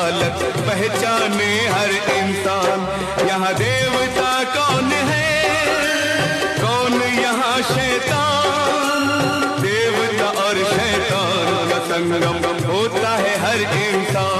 हालत पहचाने हर इंसान। यहाँ देवता कौन है, कौन यहाँ शैतान, देवता और शैतान का संगम होता है हर इंसान।